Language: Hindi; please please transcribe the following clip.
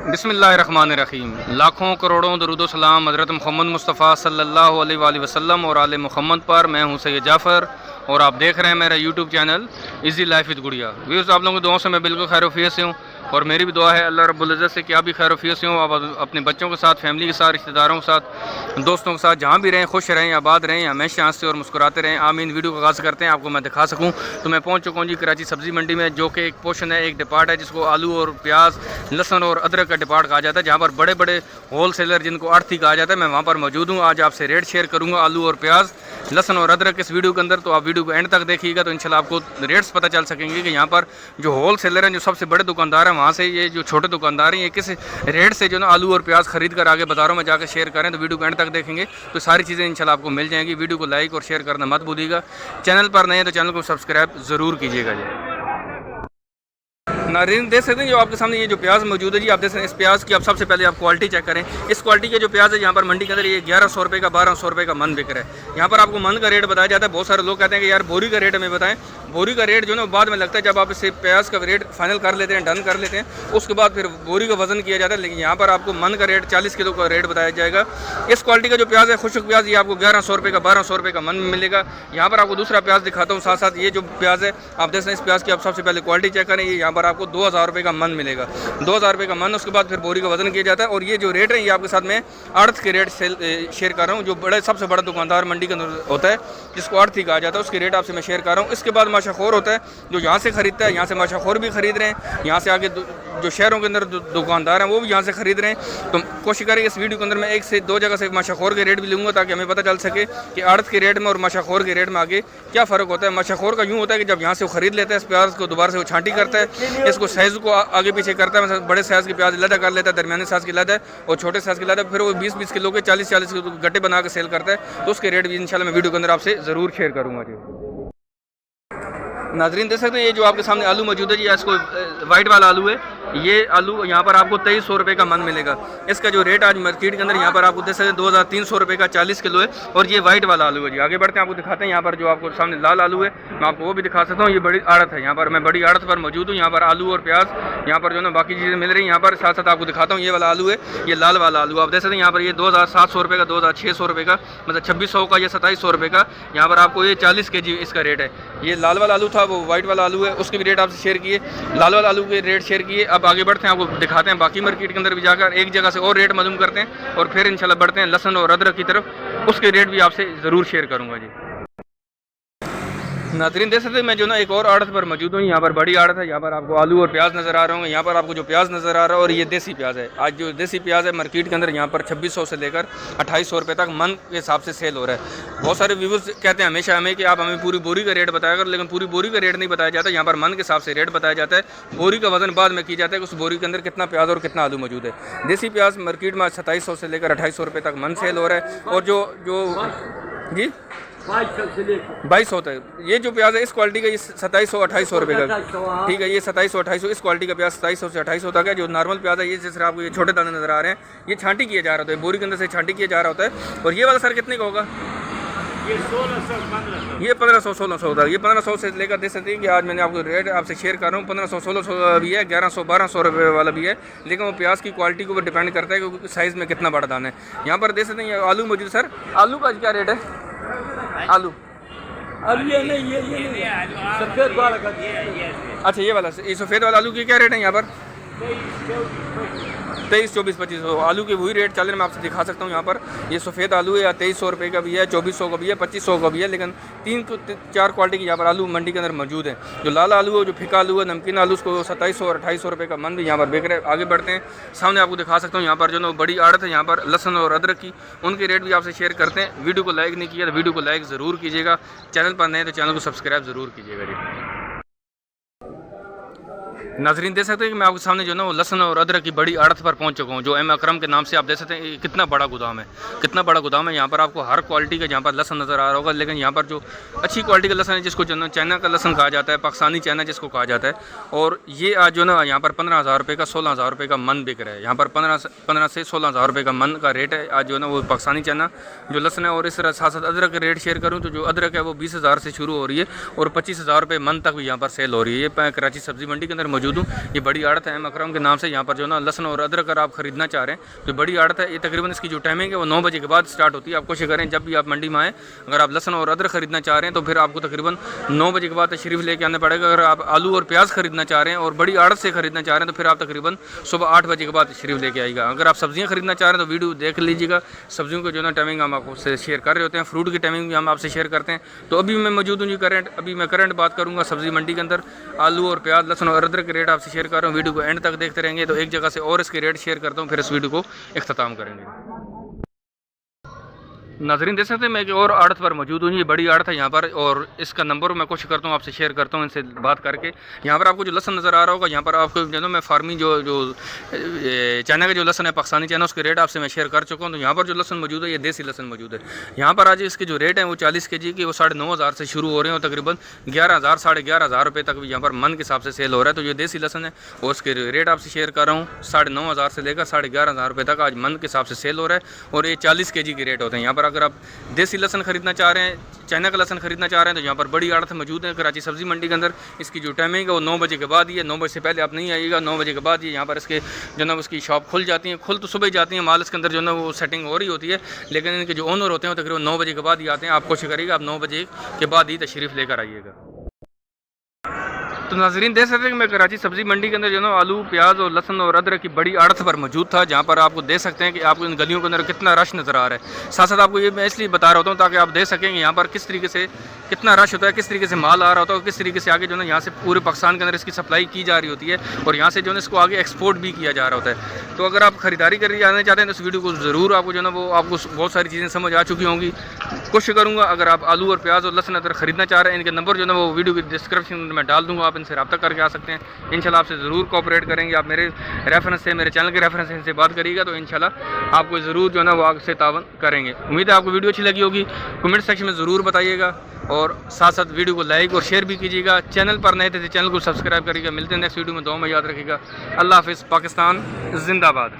बिस्मिल्लाहिर्रहमानिर्रहीम। लाखों करोड़ों दरूद सलाम हज़रत मोहम्मद मुस्तफ़ा सल्लल्लाहु अलैहि वसल्लम और आले मोहम्मद पर। मैं हूं सैयद जाफ़र और आप देख रहे हैं मेरा YouTube channel easy life with गुड़िया। व्यूअर्स, आप लोगों की दुआओं से मैं बिल्कुल खैर-ओ-आफ़ियत से हूँ और मेरी भी दुआ है अल्लाह रब्बुल इज़्ज़त से कि आप भी खैर-ओ-आफ़ियत से हों। आप अपने बच्चों के साथ, फैमिली के साथ, रिश्तेदारों के साथ, दोस्तों के साथ जहाँ भी रहें, खुश रहें, आबाद रहें, हमेशा हंसते और मुस्कुराते रहें। आमीन। वीडियो का आगाज़ करते हैं। आपको मैं दिखा सकूँ तो मैं पहुँच चुका हूँ जी कराची सब्ज़ी मंडी में, जो कि एक पोर्शन है, एक डिपार्ट है जिसको आलू और प्याज, लहसुन और अदरक का डिपार्ट कहा जाता है, जहाँ पर बड़े बड़े होल सेलर जिनको आढ़ती कहा जाता है, मैं वहाँ पर मौजूद हूँ। आज आपसे रेट शेयर करूँगा आलू और प्याज, लहसुन और अदरक इस वीडियो के अंदर। तो आप वीडियो को एंड तक देखिएगा तो इंशाल्लाह आपको रेट्स पता चल सकेंगे कि यहाँ पर जो होल सेलर हैं, जो सबसे बड़े दुकानदार हैं, वहाँ से ये जो छोटे दुकानदार हैं, ये किस रेट से जो ना आलू और प्याज खरीद कर आगे बाज़ारों में जाकर शेयर करें। तो वीडियो को एंड तक देखेंगे तो सारी चीज़ें इंशाल्लाह आपको मिल जाएंगी। वीडियो को लाइक और शेयर करना मत भूलिएगा। चैनल पर नए हैं तो चैनल को सब्सक्राइब ज़रूर कीजिएगा जी। नाज़रीन, देख सकते हैं जो आपके सामने ये जो प्याज मौजूद है जी, आप देख सकते हैं इस प्याज की आप सबसे पहले आप क्वालिटी चेक करें। इस क्वालिटी के जो प्याज है यहाँ पर मंडी के अंदर ये 1100 रुपये का, 1200 रुपये का मन बिक रहा है। यहाँ पर आपको मन का रेट बताया जाता है। बहुत सारे लोग कहते हैं कि यार बोरी का रेट हमें बताएं। बोरी का रेट जो ना बाद में लगता है, जब आप इसे प्याज का रेट फाइनल कर लेते हैं, डन कर लेते हैं, उसके बाद फिर बोरी का वजन किया जाता है। लेकिन यहाँ पर आपको मन का रेट 40 किलो का रेट बताया जाएगा। इस क्वालिटी का जो प्याज है, खुशक प्याज, ये आपको 1100 रुपये का, 1200 रुपये का मन मिलेगा। यहाँ पर आपको दूसरा प्याज दिखाता हूँ साथ साथ। ये जो प्याज है आप देख सकते हैं, इस प्याज की आप सबसे पहले क्वालिटी चेक करें। ये यहाँ पर आपको 2000 रुपये का मन मिलेगा, 2000 रुपये का मन। उसके बाद फिर बोरी का वजन किया जाता है। और ये जो रेट है, ये आपके साथ में आड़त के रेट शेयर कर रहा हूँ। जो बड़े सबसे बड़ा दुकानदार मंडी के अंदर होता है, जिसको आड़ती कहा जाता है, उसके रेट आपसे मैं शेयर कर रहा हूँ। इसके बाद माशाखोर होता है, जो यहाँ से खरीदता है, यहाँ से माशाखोर भी खरीद रहे हैं। यहाँ से आगे जो शहरों के अंदर दुकानदार हैं वो भी यहाँ से खरीद रहे हैं। तो कोशिश करें इस वीडियो के अंदर मैं 1 से 2 जगह से माशाखोर के रेट भी लूँगा, ताकि हमें पता चल सके कि आड़त के रेट में और माशाखोर के रेट में आगे क्या फ़र्क होता है। माशाखोर का यूँ होता है कि जब यहाँ से वो खरीद लेता है इस प्याज को, दोबारा से वो छांटी करता है, इसको साइज़ को आगे पीछे करता है। बड़े साइज़ के प्याज लदा कर लेता है, दरमियाने साइज़ की लदा है और छोटे साइज़ की लदा है। फिर वो 20-20 किलो के, 40-40 किलो के गट्टे बना के सेल करता है। तो उसके रेट भी इंशाल्लाह मैं वीडियो के अंदर आपसे ज़रूर शेयर करूँगा जी। नाज़रीन, देख सकते हैं ये जो आपके सामने आलू मौजूद है जी, इसको वाइट वाला आलू है। ये आलू यहाँ पर आपको 2300 रुपये का मन मिलेगा। इसका जो रेट आज मार्केट के अंदर यहाँ पर आपको देख सकते हैं 2300 रुपये का 40 किलो है। और ये वाइट वाला आलू है जी। आगे बढ़ते हैं, आपको दिखाते हैं यहाँ पर जो आपको सामने लाल आलू है, मैं आपको वो भी दिखा सकता हूँ। ये बड़ी आड़त है, यहाँ पर मैं बड़ी आड़त पर मौजूद हूँ। यहाँ पर आलू और प्याज, यहाँ पर जो ना बाकी चीज़ें मिल रही हैं। यहाँ पर साथ साथ आपको दिखाता हूँ ये वाला आलू है, ये लाल वाला आलू आप देख सकते हैं। यहाँ पर ये 2700 रुपये का, 2600 रुपये का, मतलब 2600 का, ये 2700 रुपये का। यहाँ पर आपको ये 40 kg इसका रेट है। ये लाल वाला आलू था, वो वाइट वाला आलू है, उसके भी रेट आपसे शेयर किए। लाल वाला आलू के रेट शेयर किए। अब आगे बढ़ते हैं, आपको दिखाते हैं बाकी मार्केट के अंदर भी जाकर एक जगह से और रेट मालूम करते हैं और फिर इंशाल्लाह बढ़ते हैं लहसुन और अदरक की तरफ। उसके रेट भी आपसे ज़रूर शेयर करूँगा जी। नाज़रीन, देख सकते हैं मैं जो ना एक और आड़त पर मौजूद हूँ। यहाँ पर बड़ी आड़त है, यहाँ पर आपको आलू और प्याज नज़र आ रहे होंगे। यहाँ पर आपको जो प्याज नज़र आ रहा है, और ये देसी प्याज है। आज जो देसी प्याज है मार्केट के अंदर यहाँ पर 2600 से लेकर 2800 रुपये तक मन के हिसाब से सेल हो रहा है। बहुत सारे व्यूअर्स कहते हैं हमेशा हमें कि आप हमें पूरी बोरी का रेट बताया करो, लेकिन पूरी बोरी का रेट नहीं बताया जाता। यहाँ पर मन के हिसाब से रेट बताया जाता है। बोरी का वजन बाद में किया जाता है कि उस बोरी के अंदर कितना प्याज और कितना आलू मौजूद है। देसी प्याज मार्केट में 2700 से लेकर 2800 रुपये तक मन सेल हो रहा है। और जो जी 2200 होता है। ये जो प्याज है इस क्वालिटी का, ये 2700-2800 रुपये का, ठीक है। ये 2700-2800 इस क्वालिटी का प्याज 2700 से 2800 तक है। जो नॉर्मल प्याज है, ये जैसे आपको ये छोटे दाने नज़र आ रहे हैं, ये छांटी किया जा रहा होता है, बोरी के अंदर से छांटी किया जा रहा होता है। और ये वाला सर कितने का होगा? ये 1500-1600 होता है। ये 1500 से लेकर देख सकते हैं कि आज मैंने आपको रेट आपसे शेयर कर रहा हूँ। 1500-1600 भी है, 1100-1200 रुपये वाला भी है। लेकिन वो प्याज की क्वालिटी के ऊपर डिपेंड करता है कि साइज़ में कितना बड़ा दाना है। यहाँ पर देख सकते हैं आलू मौजूद। सर आलू का क्या रेट है? आलू ये नहीं, ये सफेद वाला का। अच्छा, ये वाला, ये सफ़ेद वाला आलू की क्या रेट है यहाँ पर? 2300, 2400, 2500 आलू के वही रेट चल रहे हैं। मैं आपसे दिखा सकता हूँ। यहाँ पर ये सफ़ेद आलू है, या 2300 रुपये का भी है, 2400 का भी है, 2500 का भी है। लेकिन 3-4 क्वालिटी की यहाँ पर आलू मंडी के अंदर मौजूद है। जो लाल आलू है, जो फिका आलू है, नमकीन आलू, उसको 2700 और 2800 रुपये का मन भी यहाँ पर बिक रहा है। आगे बढ़ते हैं, सामने आपको दिखा सकता हूँ यहाँ पर जो ना बड़ी आड़त है, यहाँ पर लहसुन और अदरक की, उनके रेट भी आपसे शेयर करते हैं। वीडियो को लाइक नहीं किया तो वीडियो को लाइक ज़रूर कीजिएगा। चैनल पर नए तो चैनल को सब्सक्राइब ज़रूर कीजिएगा जी। नाज़रीन, देख सकते हैं कि मैं आपके सामने जो ना वो लहसुन और अदरक की बड़ी आड़त पर पहुंच चुका हूं, जो एम अकरम के नाम से। आप देख सकते हैं कितना बड़ा गोदाम है, कितना बड़ा गोदाम है। यहाँ पर आपको हर क्वालिटी का यहाँ पर लहसुन नज़र आ रहा होगा। लेकिन यहाँ पर जो अच्छी क्वालिटी का लहसुन है, जिसको जो ना चाइना का लहसुन कहा जाता है, पाकिस्तानी चाइना जिसको कहा जाता है, और ये आज जो ना यहाँ पर 15,000 रुपये का, 16,000 रुपये का मन बिक रहा है। यहाँ पर 15 से 16,000 रुपये का मन का रेट है आज जो ना वो पाकिस्तानी चाइना जो लहसुन है। और इस तरह साथ साथ अदरक का रेट शेयर करूँ तो जो अदरक है वो 20,000 से शुरू हो रही है और 25,000 रुपये मन तक भी यहाँ पर सेल हो रही है। ये कराची सब्ज़ी मंडी के अंदर मौजूद मौजूद हूँ। ये बड़ी आड़त है अकरम के नाम से। यहाँ पर जो ना लहसुन और अदरक अगर आप खरीदना चाह रहे हैं तो बड़ी आड़त है। ये तकरीबन इसकी जो टाइमिंग है वो 9 बजे के बाद स्टार्ट होती है। आप कोशिश करें जब भी आप मंडी में आएँ, अगर आप लहसुन और अदरक खरीदना चाह रहे हैं तो फिर आपको तकरीबन 9 बजे के बाद तशरीफ़ लेके आना पड़ेगा। अगर आप आलू और प्याज खरीदना चाह रहे हैं और बड़ी आड़त से खरीदना चाह रहे हैं तो फिर आप तकरीबन सुबह 8 बजे के बाद तशरीफ़ लेके आएगा। अगर आप सब्जियाँ खरीदना चाह रहे हैं तो वीडियो देख लीजिएगा। सब्जियों को जो ना टाइमिंग हम आपको से शेयर कर रहे होते हैं, फ्रूट की टाइमिंग भी हम आपसे शेयर करते हैं। तो अभी मैं मौजूद हूँ जी अभी मैं करंट बात करूँगा सब्जी मंडी के अंदर। आलू और प्याज, लहसुन और अदरक के रेट आपसे शेयर कर रहा हूँ। वीडियो को एंड तक देखते रहेंगे तो एक जगह से और इसके रेट शेयर करता हूँ, फिर इस वीडियो को इख्तिताम करेंगे। नाजरीन देख सकते हैं मैं एक और आड़त पर मौजूद हूँ। ये बड़ी आड़त है यहाँ पर और इसका नंबर मैं कोशिश करता हूँ आपसे शेयर करता हूँ इनसे बात करके। यहाँ पर आपको जो लहसन नज़र आ रहा होगा, यहाँ पर आपको जो ना मैं फार्मी जो चाइना का जो लहसन है, पाकिस्तानी चाइना, उसके रेट आपसे मैं शेयर कर चुका हूँ। तो यहाँ पर जो लहसन मौजूद है ये देसी लहसन मौजूद है। यहाँ पर आज इसके जो रेट हैं वो 40 kg के वो 9,500 से शुरू हो रहे हैं और तकरीबन 11,000 साढ़े 11,000 रुपये तक यहाँ पर मन के हिसाब से सेल हो रहा है। तो ये देसी लहसन है और उसके रेट आपसे शेयर कर रहा हूँ। 9,500 से लेकर 11,500 रुपये तक आज मन के हिसाब से सेल हो रहा है और ये 40 kg के रेट होते हैं। यहाँ पर अगर आप देसी लहसन खरीदना चाह रहे हैं, चाइना का लहसन खरीदना चाह रहे हैं तो यहाँ पर बड़ी आड़त मौजूद है कराची सब्जी मंडी के अंदर। इसकी जो टाइमिंग है वो 9 बजे के बाद ही है। 9 बजे से पहले आप नहीं आइएगा। 9 बजे के बाद ही यहाँ पर इसके जो ना उसकी शॉप खुल जाती है। खुल तो सुबह ही जाती है, माल इसके अंदर जो ना वो सेटिंग हो रही होती है, लेकिन इनके जो ओनर होते हैं वो तकरीबन 9 बजे के बाद ही आते हैं। आप कोशिश करिएगा आप 9 बजे के बाद ही तशरीफ़ लेकर आइएगा। तो नाजरीन देख सकते हैं कि मैं कराची सब्जी मंडी के अंदर जो ना आलू, प्याज और लहसुन और अदरक की बड़ी आड़त पर मौजूद था, जहाँ पर आपको देख सकते हैं कि आपको इन गलियों के अंदर कितना रश नज़र आ रहा है। साथ साथ आपको ये मैं इसलिए बता रहा होता हूँ ताकि आप देख सकें कि यहाँ पर किस तरीके से कितना रश होता है, किस तरीके से माल आ रहा होता है और किस तरीके से आगे जो ना यहाँ से पूरे पाकिस्तान के अंदर इसकी सप्लाई की जा रही होती है और यहाँ से जो है इसको आगे एक्सपोर्ट भी किया जा रहा होता है। तो अगर आप ख़रीदारी करने जाना चाहते हैं तो इस वीडियो को ज़रूर आपको जो ना वो आपको बहुत सारी चीज़ें समझ आ चुकी होंगी। कोशिश करूँगा अगर आप आलू और प्याज और लहसुन अदरक खरीदना चाह रहे हैं, इनके नंबर जो ना वो वीडियो की डिस्क्रिप्शन में डाल दूँगा, आप इनसे रब्ता करके आ सकते हैं। इंशाल्लाह आपसे ज़रूर कोऑपरेट करेंगे। आप मेरे रेफरेंस से, मेरे चैनल के रेफरेंस से इनसे बात करिएगा तो इंशाल्लाह आपको ज़रूर जो है ना वो आपसे तावन करेंगे। उम्मीद है आपको वीडियो अच्छी लगी होगी। कमेंट सेक्शन में ज़रूर बताइएगा और साथ साथ वीडियो को लाइक और शेयर भी कीजिएगा। चैनल पर नए थे तो चैनल को सब्सक्राइब करिएगा। मिलते हैं नेक्स्ट वीडियो में। दुआ में याद रखिएगा। अल्लाह हाफ़िज़। पाकिस्तान जिंदाबाद।